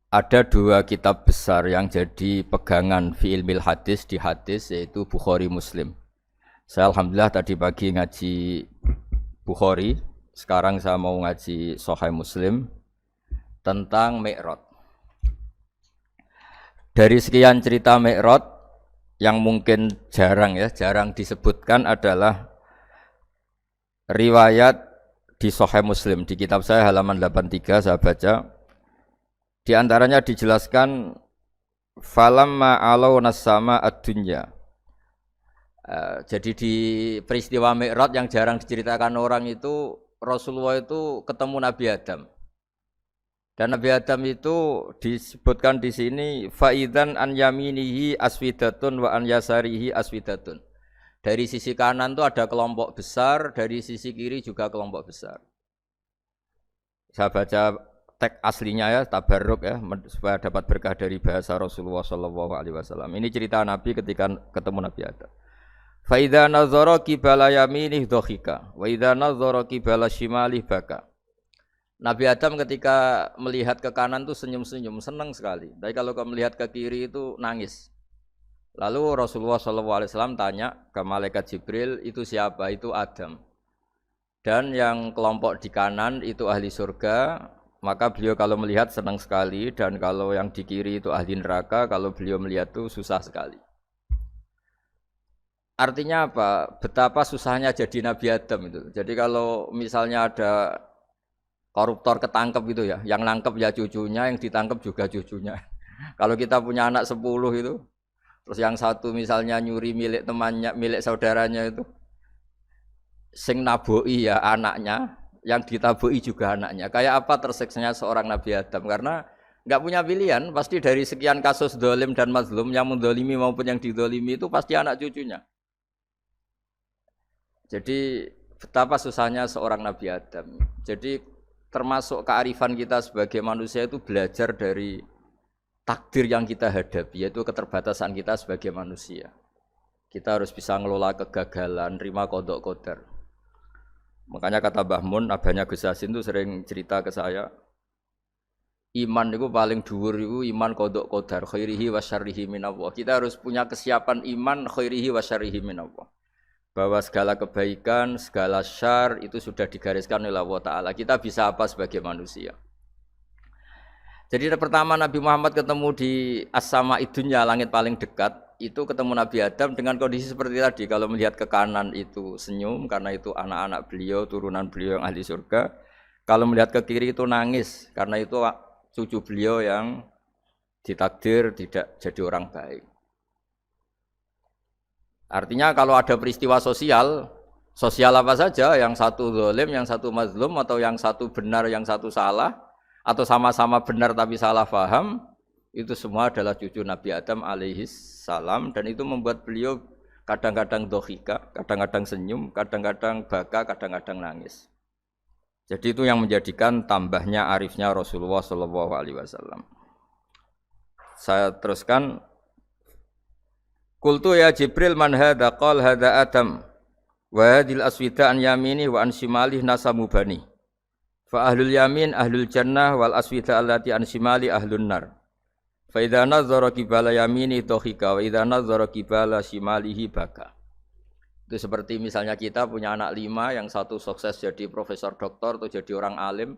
Ada dua kitab besar yang jadi pegangan fi ilmil hadis di hadis yaitu Bukhari Muslim. Saya alhamdulillah tadi pagi ngaji Bukhari, sekarang saya mau ngaji Sahih Muslim tentang Mi'raj. Dari sekian cerita Mi'raj yang mungkin jarang disebutkan adalah riwayat di Sahih Muslim. Di kitab saya halaman 83 saya baca. Di antaranya dijelaskan falamma alawna sama ad-dunya. Jadi di peristiwa Mi'raj yang jarang diceritakan orang itu Rasulullah itu ketemu Nabi Adam. Dan Nabi Adam itu disebutkan di sini faidan an yaminihi aswidatun wa an yasarihi aswidatun. Dari sisi kanan itu ada kelompok besar, dari sisi kiri juga kelompok besar. Saya baca teks aslinya ya, tabarruk ya, supaya dapat berkah dari bahasa Rasulullah SAW. Ini cerita Nabi ketika ketemu Nabi Adam. Fa idza nazara qibala yaminih dhahika wa idza nazara qibala shimalih baka. Nabi Adam ketika melihat ke kanan itu senyum-senyum, senang sekali. Tapi kalau melihat ke kiri itu nangis. Lalu Rasulullah SAW tanya ke malaikat Jibril, itu siapa? Itu Adam. Dan yang kelompok di kanan itu ahli surga. Maka beliau kalau melihat senang sekali, dan kalau yang di kiri itu ahli neraka, kalau beliau melihat itu susah sekali. Artinya apa? Betapa susahnya jadi Nabi Adam itu. Jadi kalau misalnya ada koruptor ketangkep gitu ya, yang nangkep ya cucunya, yang ditangkep juga cucunya. Kalau kita punya anak 10 itu, terus yang satu misalnya nyuri milik temannya, milik saudaranya itu, sing naboi ya anaknya, yang ditabui juga anaknya. Kayak apa tersiksanya seorang Nabi Adam? Karena nggak punya pilihan, pasti dari sekian kasus dolim dan mazlum, yang mendolimi maupun yang didolimi itu pasti anak cucunya. Jadi betapa susahnya seorang Nabi Adam. Jadi termasuk kearifan kita sebagai manusia itu belajar dari takdir yang kita hadapi, yaitu keterbatasan kita sebagai manusia. Kita harus bisa ngelola kegagalan, terima qadha qadar. Makanya kata Mbah Mun, abahnya Gus Hasin itu sering cerita ke saya, iman itu paling dhuwur itu iman qadha qadar, khairihi wa syarrihi minallah. Kita harus punya kesiapan iman khairihi wa syarrihi minallah. Bahwa segala kebaikan, segala syar itu sudah digariskan oleh Allah Ta'ala. Kita bisa apa sebagai manusia? Jadi pertama Nabi Muhammad ketemu di as-sama'i dunya, langit paling dekat, itu ketemu Nabi Adam dengan kondisi seperti tadi. Kalau melihat ke kanan itu senyum, karena itu anak-anak beliau, turunan beliau yang ahli surga. Kalau melihat ke kiri itu nangis, karena itu cucu beliau yang ditakdir tidak jadi orang baik. Artinya kalau ada peristiwa sosial apa saja, yang satu zalim, yang satu mazlum, atau yang satu benar, yang satu salah, atau sama-sama benar tapi salah faham, itu semua adalah cucu Nabi Adam alaihis salam, dan itu membuat beliau kadang-kadang dohika, kadang-kadang senyum, kadang-kadang baka, kadang-kadang nangis. Jadi itu yang menjadikan tambahnya arifnya Rasulullah SAW. Saya teruskan. Qultu ya Jibril man hadza qala hadza Adam wa hadhil aswida an yamini wa an shimalih nasamu bani fa ahlul yamin ahlul jannah wal aswida allati an shimali ahlun nar fa idza nazara qibala yamini dhahika wa idza nazara qibala shimalihi baka. Itu seperti misalnya kita punya anak 5, yang satu sukses jadi profesor doktor atau jadi orang alim,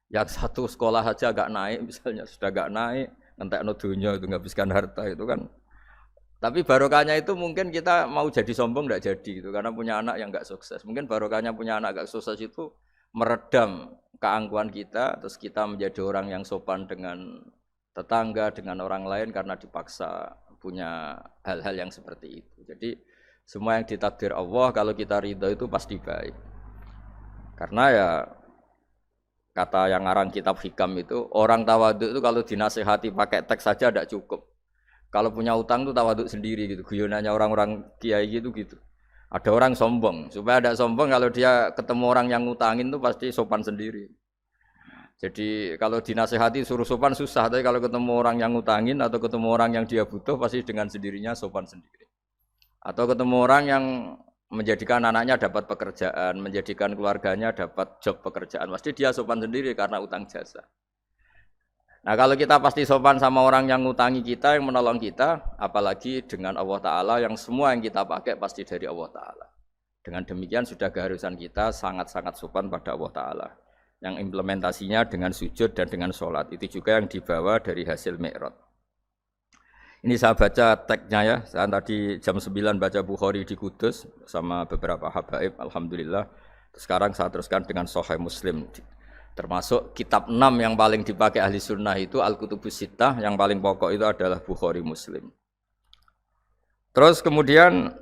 yang satu sekolah saja agak naik, misalnya sudah agak naik, ngentekno dunya itu nghabiskan harta itu kan. Tapi barokahnya itu mungkin kita mau jadi sombong tidak jadi gitu, karena punya anak yang enggak sukses. Mungkin barokahnya punya anak enggak sukses itu meredam keangkuhan kita, terus kita menjadi orang yang sopan dengan tetangga, dengan orang lain karena dipaksa punya hal-hal yang seperti itu. Jadi semua yang ditakdir Allah kalau kita ridho itu pasti baik. Karena ya kata yang ngarang kitab hikam itu, orang tawadhu itu kalau dinasihati pakai teks saja tidak cukup. Kalau punya utang tuh tawaduk sendiri gitu. Guyonannya orang-orang kiai gitu. Ada orang sombong, supaya ada sombong kalau dia ketemu orang yang ngutangin tuh pasti sopan sendiri. Jadi kalau dinasehati suruh sopan susah, tapi kalau ketemu orang yang ngutangin atau ketemu orang yang dia butuh pasti dengan sendirinya sopan sendiri. Atau ketemu orang yang menjadikan anaknya dapat pekerjaan, menjadikan keluarganya dapat job pekerjaan, pasti dia sopan sendiri karena utang jasa. Nah kalau kita pasti sopan sama orang yang ngutangi kita, yang menolong kita, apalagi dengan Allah Ta'ala yang semua yang kita pakai pasti dari Allah Ta'ala. Dengan demikian sudah keharusan kita sangat-sangat sopan pada Allah Ta'ala. Yang implementasinya dengan sujud dan dengan sholat. Itu juga yang dibawa dari hasil Mi'raj. Ini saya baca teksnya ya. Saya tadi jam 9 baca Bukhari di Kudus sama beberapa habaib, alhamdulillah. Sekarang saya teruskan dengan Sahih Muslim. Termasuk kitab 6 yang paling dipakai ahli sunnah itu Al-Kutubus Sittah, yang paling pokok itu adalah Bukhari Muslim. Terus kemudian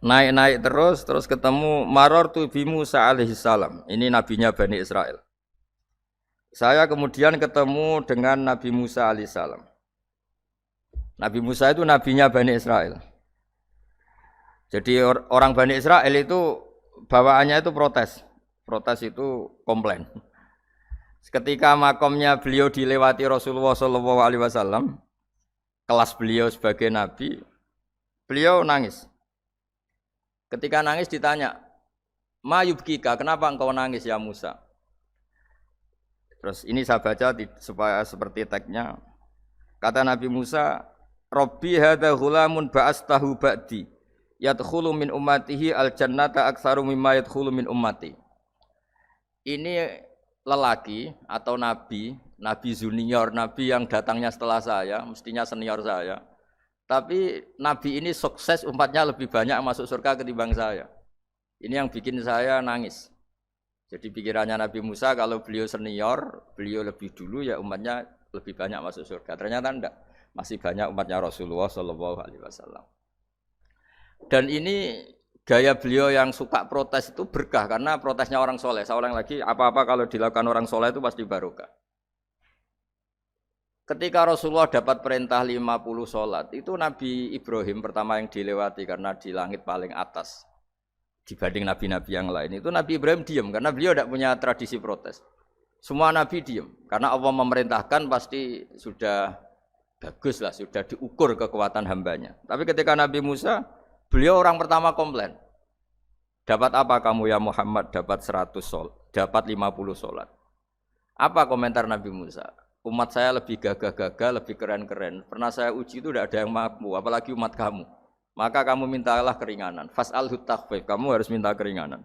naik-naik terus ketemu Marartu bi Musa alaihi salam. Ini nabinya Bani Israel. Saya kemudian ketemu dengan Nabi Musa alaihi salam. Nabi Musa itu nabinya Bani Israel. Jadi orang Bani Israel itu bawaannya itu protes. Protes itu komplain. Ketika makomnya beliau dilewati Rasulullah SAW, kelas beliau sebagai nabi, beliau nangis. Ketika nangis ditanya, "Ma yubkika, kenapa engkau nangis ya Musa?" Terus ini saya baca supaya seperti teksnya. Kata Nabi Musa, "Rabbi hadza ghulamun ba'astahu ba'di, yadkhulu min ummatihi al-jannata aktsaru mimma yadkhulu min ummati." Ini lelaki atau nabi junior, nabi yang datangnya setelah saya, mestinya senior saya. Tapi nabi ini sukses, umatnya lebih banyak masuk surga ketimbang saya. Ini yang bikin saya nangis. Jadi pikirannya Nabi Musa kalau beliau senior, beliau lebih dulu ya umatnya lebih banyak masuk surga. Ternyata enggak, masih banyak umatnya Rasulullah SAW. Dan ini gaya beliau yang suka protes itu berkah karena protesnya orang soleh. Saya ulang lagi, apa-apa kalau dilakukan orang soleh itu pasti barokah. Ketika Rasulullah dapat perintah 50 sholat, itu Nabi Ibrahim pertama yang dilewati karena di langit paling atas dibanding nabi-nabi yang lain. Itu Nabi Ibrahim diam karena beliau tidak punya tradisi protes. Semua nabi diam karena Allah memerintahkan pasti sudah bagus lah, sudah diukur kekuatan hambanya. Tapi ketika Nabi Musa, beliau orang pertama komplain. Dapat apa kamu ya Muhammad? Dapat 100 sholat, dapat 50 sholat. Apa komentar Nabi Musa? Umat saya lebih gagah-gagah, lebih keren-keren. Pernah saya uji itu tidak ada yang mampu, apalagi umat kamu. Maka kamu mintalah keringanan. Fas'alhu takhfif, kamu harus minta keringanan.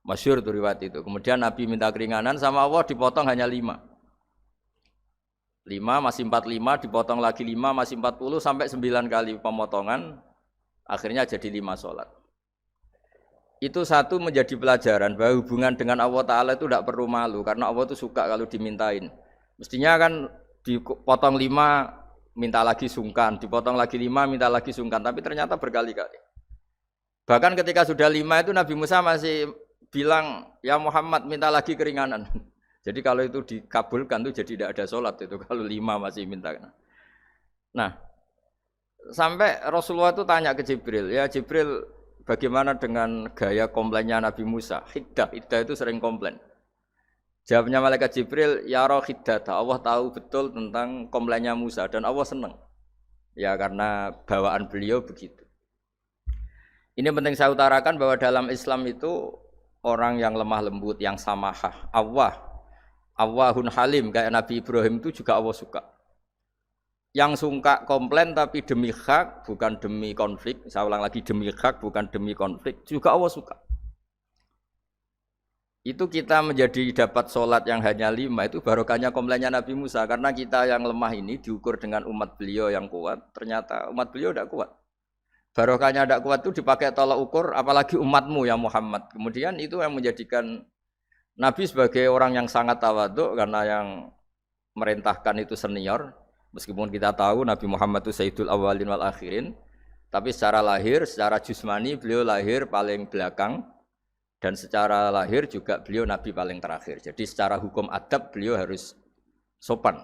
Masyhur itu riwayat itu. Kemudian Nabi minta keringanan sama Allah dipotong hanya 5. 5 masih 45, dipotong lagi 5 masih 40 sampai 9 kali pemotongan. Akhirnya jadi 5 sholat. Itu satu menjadi pelajaran bahwa hubungan dengan Allah Ta'ala itu tidak perlu malu. Karena Allah itu suka kalau dimintain. Mestinya kan dipotong 5 minta lagi sungkan, dipotong lagi 5 minta lagi sungkan, tapi ternyata berkali-kali. Bahkan ketika sudah 5 itu Nabi Musa masih bilang, "Ya Muhammad minta lagi keringanan." Jadi kalau itu dikabulkan itu jadi tidak ada sholat itu kalau 5 masih minta. Nah, sampai Rasulullah itu tanya ke Jibril, "Ya Jibril, bagaimana dengan gaya komplainnya Nabi Musa?" Hiddah itu sering komplain. Jawabnya malaikat Jibril, "Ya roh hiddata." Allah tahu betul tentang komplainnya Musa dan Allah senang. Ya karena bawaan beliau begitu. Ini penting saya utarakan bahwa dalam Islam itu orang yang lemah lembut, yang samahah, Awwahun halim kayak Nabi Ibrahim itu juga Allah suka. Yang suka komplain tapi demi hak bukan demi konflik. Saya ulang lagi, demi hak bukan demi konflik juga Allah suka. Itu kita menjadi dapat sholat yang hanya 5 itu barokahnya komplainnya Nabi Musa. Karena kita yang lemah ini diukur dengan umat beliau yang kuat. Ternyata umat beliau tidak kuat. Barokahnya tidak kuat itu dipakai tolak ukur apalagi umatmu ya Muhammad. Kemudian itu yang menjadikan Nabi sebagai orang yang sangat tawadhu karena yang merintahkan itu senior. Meskipun kita tahu Nabi Muhammad itu Sayyidul Awwalin wal Akhirin. Tapi secara lahir, secara jusmani beliau lahir paling belakang. Dan secara lahir juga beliau Nabi paling terakhir. Jadi secara hukum adab beliau harus sopan.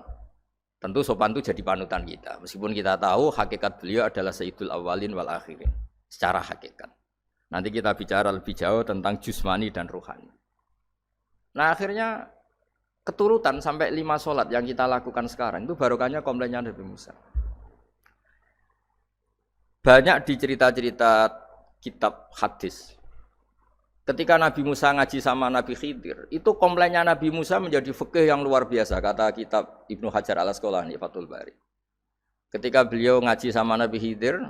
Tentu sopan itu jadi panutan kita. Meskipun kita tahu hakikat beliau adalah Sayyidul Awwalin wal Akhirin. Secara hakikat. Nanti kita bicara lebih jauh tentang jusmani dan ruhani. Nah akhirnya keturutan sampai 5 sholat yang kita lakukan sekarang. Itu barokahnya komplainnya Nabi Musa. Banyak di cerita-cerita kitab hadis. Ketika Nabi Musa ngaji sama Nabi Khidir, itu komplainnya Nabi Musa menjadi fikih yang luar biasa, kata kitab Ibnu Hajar Al-Asqalani, Fathul Bari. Ketika beliau ngaji sama Nabi Khidir,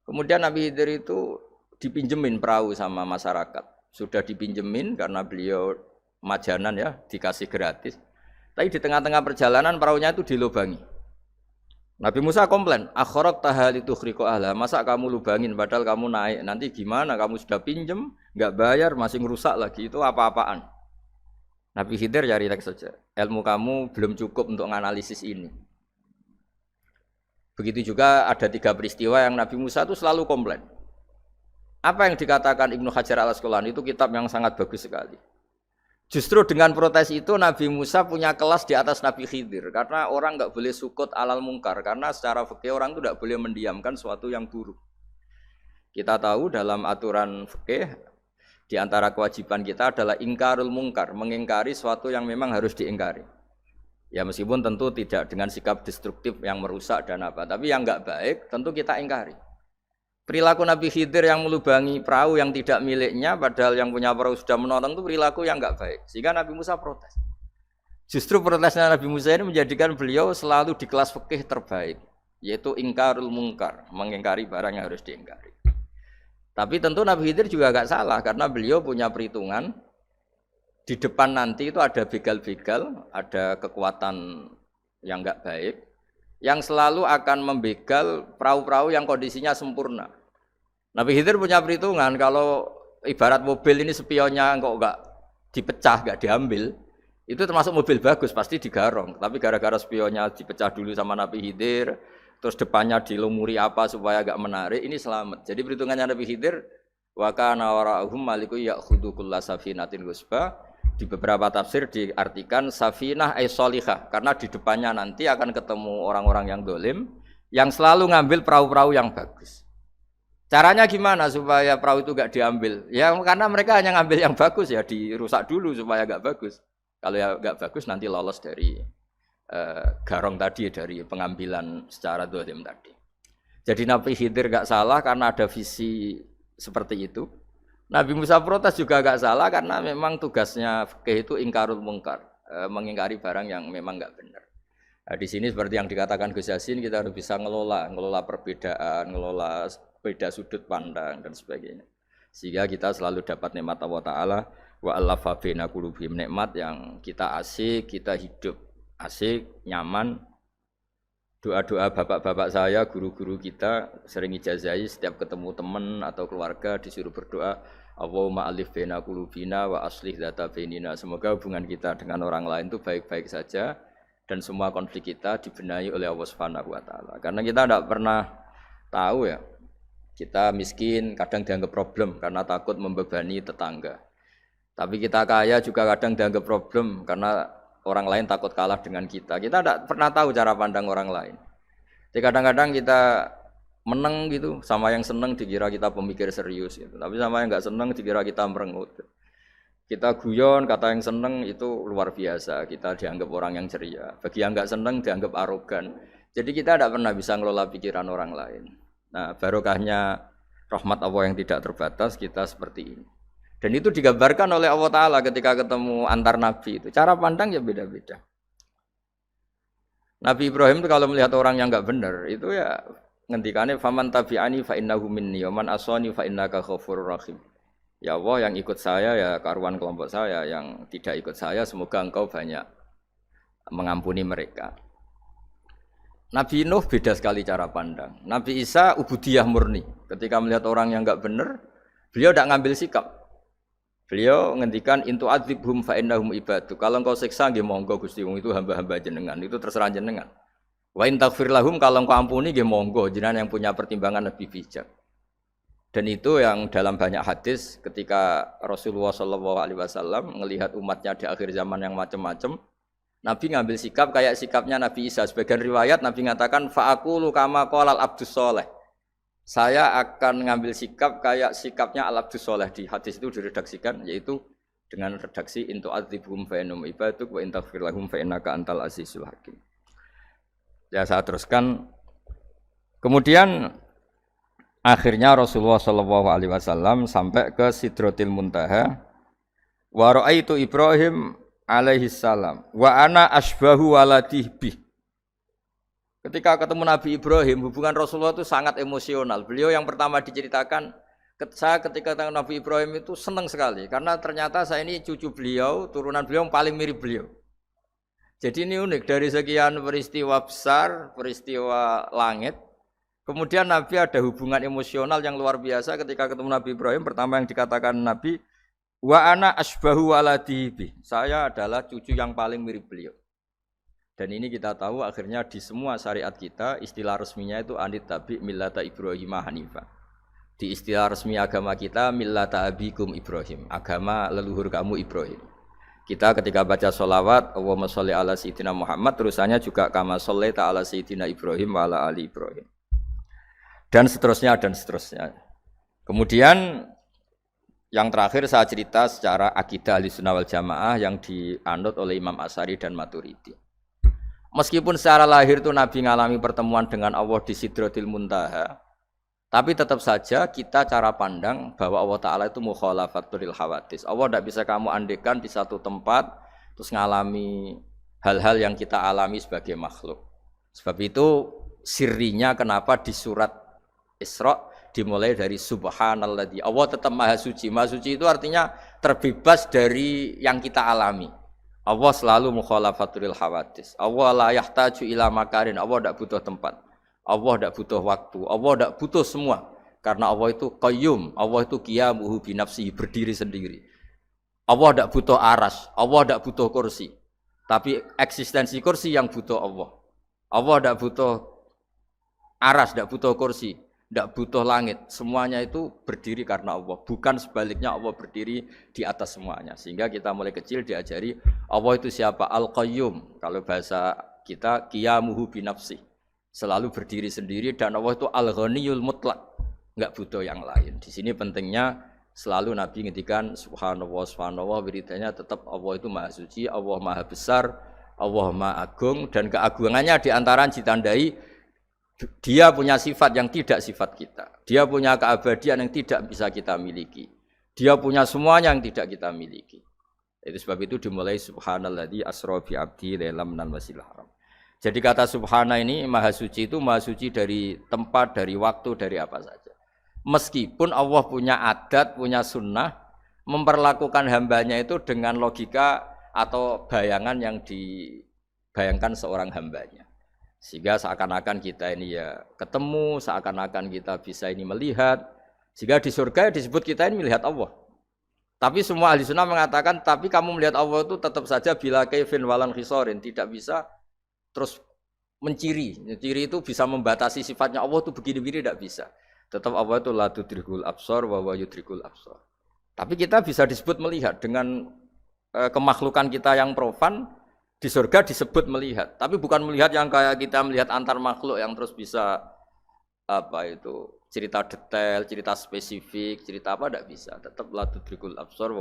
kemudian Nabi Khidir itu dipinjemin perahu sama masyarakat. Sudah dipinjemin karena beliau majanan ya, dikasih gratis. Tapi di tengah-tengah perjalanan perahunya itu dilubangi. Nabi Musa komplain, akhirat tahal itu khriqo ahla, masa kamu lubangin padahal kamu naik, nanti gimana, kamu sudah pinjem, nggak bayar, masih ngerusak lagi, itu apa-apaan. Nabi Khidir cari teks saja, ilmu kamu belum cukup untuk menganalisis ini. Begitu juga ada 3 peristiwa yang Nabi Musa itu selalu komplain. Apa yang dikatakan Ibnu Hajar Al-Asqalani itu kitab yang sangat bagus sekali. Justru dengan protes itu Nabi Musa punya kelas di atas Nabi Khidir. Karena orang nggak boleh sukut alal mungkar. Karena secara fikih orang itu tidak boleh mendiamkan sesuatu yang buruk. Kita tahu dalam aturan fikih, di antara kewajiban kita adalah ingkarul mungkar. Mengingkari sesuatu yang memang harus diingkari. Ya meskipun tentu tidak dengan sikap destruktif yang merusak dan apa. Tapi yang nggak baik tentu kita ingkari. Perilaku Nabi Khidir yang melubangi perahu yang tidak miliknya, padahal yang punya perahu sudah menonton, itu perilaku yang enggak baik. Sehingga Nabi Musa protes. Justru protesnya Nabi Musa ini menjadikan beliau selalu di kelas fikih terbaik, yaitu ingkarul mungkar, mengingkari barang yang harus diingkari. Tapi tentu Nabi Khidir juga enggak salah, karena beliau punya perhitungan, di depan nanti itu ada begal-begal, ada kekuatan yang enggak baik, yang selalu akan membegal perahu-perahu yang kondisinya sempurna. Nabi Khidir punya perhitungan, kalau ibarat mobil ini spionnya kok enggak dipecah, enggak diambil, itu termasuk mobil bagus, pasti digarong. Tapi gara-gara spionnya dipecah dulu sama Nabi Khidir, terus depannya dilumuri apa supaya enggak menarik, ini selamat. Jadi perhitungannya Nabi Khidir, wa kana wara'uhum maliku ya'khudhu kulla safinatin ghusba. Di beberapa tafsir diartikan safinah ay sholihah, karena di depannya nanti akan ketemu orang-orang yang dolim, yang selalu ngambil perahu-perahu yang bagus. Caranya gimana supaya perahu itu gak diambil? Ya karena mereka hanya ngambil yang bagus, ya dirusak dulu supaya gak bagus. Kalau ya gak bagus nanti lolos dari garong tadi, dari pengambilan secara dolim tadi. Jadi Nabi Khidir gak salah karena ada visi seperti itu. Nabi Musa protes juga gak salah karena memang tugasnya fikih itu ingkarul mungkar, mengingkari barang yang memang gak benar. Nah, di sini seperti yang dikatakan Gus Yassin, kita harus bisa ngelola perbedaan, ngelola beda sudut pandang dan sebagainya. Sehingga kita selalu dapat nikmat Allah Ta'ala, wa allafa baina qulubihim, nikmat yang kita asik, kita hidup asik, nyaman. Doa-doa bapak-bapak saya, guru-guru kita sering ijazahi setiap ketemu teman atau keluarga disuruh berdoa, Allahumma alif baina qulubina wa aslih dzata bainina. Semoga hubungan kita dengan orang lain itu baik-baik saja dan semua konflik kita dibenahi oleh Allah Subhanahu wa taala. Karena kita tidak pernah tahu ya, kita miskin kadang dianggap problem karena takut membebani tetangga. Tapi kita kaya juga kadang dianggap problem karena orang lain takut kalah dengan kita. Kita tidak pernah tahu cara pandang orang lain. Jadi kadang-kadang kita menang gitu, sama yang senang dikira kita pemikir serius gitu. Tapi sama yang nggak senang dikira kita merengut. Kita guyon, kata yang senang itu luar biasa. Kita dianggap orang yang ceria. Bagi yang nggak senang dianggap arogan. Jadi kita tidak pernah bisa ngelola pikiran orang lain. Nah, barokahnya rahmat Allah yang tidak terbatas kita seperti ini. Dan itu digambarkan oleh Allah Ta'ala ketika ketemu antar Nabi itu. Cara pandang ya beda-beda. Nabi Ibrahim itu kalau melihat orang yang enggak benar, itu ya ngendikane faman tabi'ani fa innahu minni wa man asani fa innaka ghafurur rahim. Ya Allah, yang ikut saya ya karuan kelompok saya, yang tidak ikut saya semoga engkau banyak mengampuni mereka. Nabi Nuh beda sekali cara pandang. Nabi Isa ubudiyah murni. Ketika melihat orang yang enggak benar, beliau tidak ngambil sikap. Beliau ngendikan intu adzibhum fa innahum ibadu. Kalau engkau siksa nggih monggo Gusti, wong itu hamba-hamba jenengan, itu terserah jenengan. Wa in taghfir lahum, kalau engkau ampuni nggih monggo, jenengan yang punya pertimbangan lebih bijak. Dan itu yang dalam banyak hadis ketika Rasulullah SAW melihat umatnya di akhir zaman yang macam-macam, Nabi ngambil sikap kayak sikapnya Nabi Isa. Sebagian riwayat Nabi mengatakan fa'aqulu kama qalal abdus soleh. Saya akan ngambil sikap kayak sikapnya al-abdus soleh. Di hadis itu diredaksikan, yaitu dengan redaksi intu adzibhum fa innahum ibaduk wa in taghfir lahum fa innaka antal azizul hakim. Ya saya teruskan. Kemudian Akhirnya Rasulullah Shallallahu Alaihi Wasallam sampai ke Sidratil Muntaha. Wa ra'aitu Ibrahim alaihi salam wa ana asbahu waladih bih. Ketika ketemu Nabi Ibrahim, hubungan Rasulullah itu sangat emosional. Beliau yang pertama diceritakan, saya ketika ketemu Nabi Ibrahim itu senang sekali karena ternyata saya ini cucu beliau, turunan beliau yang paling mirip beliau. Jadi ini unik, dari sekian peristiwa besar, peristiwa langit, kemudian Nabi ada hubungan emosional yang luar biasa ketika ketemu Nabi Ibrahim. Pertama yang dikatakan Nabi, wa ana asbahu waladihi, saya adalah cucu yang paling mirip beliau. Dan ini kita tahu akhirnya di semua syariat kita istilah resminya itu anit tabi millata Ibrahim hanifah. Di istilah resmi agama kita millata abikum Ibrahim, agama leluhur kamu Ibrahim. Kita ketika baca sholawat Allahumma sholli ala sayyidina Muhammad, terusannya juga kama shollaita ala sayyidina Ibrahim wa ala ali Ibrahim. Dan seterusnya dan seterusnya. Kemudian yang terakhir saya cerita secara akidah Ahlussunnah wal Jamaah yang dianut oleh Imam Asy'ari dan Maturidi. Meskipun secara lahir itu Nabi mengalami pertemuan dengan Allah di Sidratil Muntaha, tapi tetap saja kita cara pandang bahwa Allah Ta'ala itu mukhalafatul hawadis. Allah tidak bisa kamu andekan di satu tempat terus mengalami hal-hal yang kita alami sebagai makhluk. Sebab itu sirinya kenapa di surat Isra dimulai dari subhanalladzi. Allah tetap maha suci. Maha suci itu artinya terbebas dari yang kita alami. Allah selalu mukhalafatul hawadis. Allah la yahtaju ila makarin. Allah tidak butuh tempat. Allah tidak butuh waktu, Allah tidak butuh semua. Karena Allah itu qayyum, Allah itu qiyamuhu binafsihi, berdiri sendiri. Allah tidak butuh aras, Allah tidak butuh kursi. Tapi eksistensi kursi yang butuh Allah. Allah tidak butuh aras, tidak butuh kursi, tidak butuh langit. Semuanya itu berdiri karena Allah. Bukan sebaliknya Allah berdiri di atas semuanya. Sehingga kita mulai kecil diajari Allah itu siapa? Al-Qayyum. Kalau bahasa kita qiyamuhu binafsihi, selalu berdiri sendiri, dan Allah itu al-ghaniyul mutlak, enggak butuh yang lain. Di sini pentingnya selalu Nabi ngendikan subhanallah subhanallah, wiridanya tetap Allah itu maha suci, Allah maha besar, Allah maha agung, dan keagungannya diantara ditandai dia punya sifat yang tidak sifat kita. Dia punya keabadian yang tidak bisa kita miliki. Dia punya semuanya yang tidak kita miliki. Itu sebab itu dimulai subhanalladzi asra bi abdi lailam minal masjidil haram. Jadi kata subhana ini maha suci itu maha suci dari tempat, dari waktu, dari apa saja. Meskipun Allah punya adat, punya sunnah, memperlakukan hambanya itu dengan logika atau bayangan yang dibayangkan seorang hambanya. Sehingga seakan-akan kita ini ya ketemu, seakan-akan kita bisa ini melihat. Sehingga di surga disebut kita ini melihat Allah. Tapi semua ahli sunnah mengatakan, tapi kamu melihat Allah itu tetap saja bila kaifin walan khisorin, tidak bisa terus menciri. Ciri itu bisa membatasi sifatnya Allah itu begini-begini, tidak bisa. Tetap Allah itu la tudrikul absar wa huwa yudrikul absar. Tapi kita bisa disebut melihat dengan kemakhlukan kita yang profan. Di surga disebut melihat, tapi bukan melihat yang kayak kita melihat antar makhluk yang terus bisa apa itu cerita detail, cerita spesifik, cerita apa, tidak bisa. Tetap la tudrikul absar.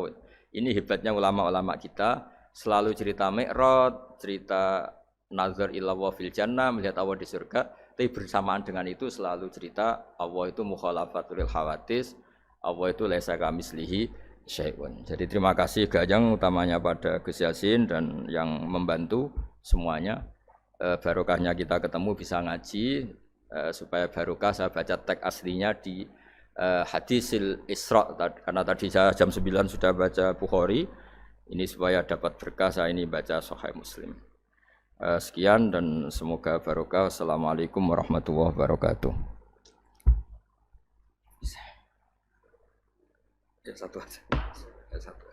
Ini hebatnya ulama-ulama kita, selalu cerita Mi'raj, cerita nazar ila wa fil jannah, melihat Allah di surga, tapi bersamaan dengan itu selalu cerita Allah itu mukhalafatul hawadis, Allah itu laisa kamislihi syai'un. Jadi terima kasih Gajang, utamanya pada Gus Yasin dan yang membantu semuanya. Barokahnya kita ketemu bisa ngaji, supaya barokah saya baca teks aslinya di hadisil Isra, karena tadi saya jam 9 sudah baca Bukhari, ini supaya dapat berkah saya ini baca Sahih Muslim. Sekian dan semoga barokah. Assalamualaikum warahmatullahi wabarakatuh. Ya satu aja. Ya satu.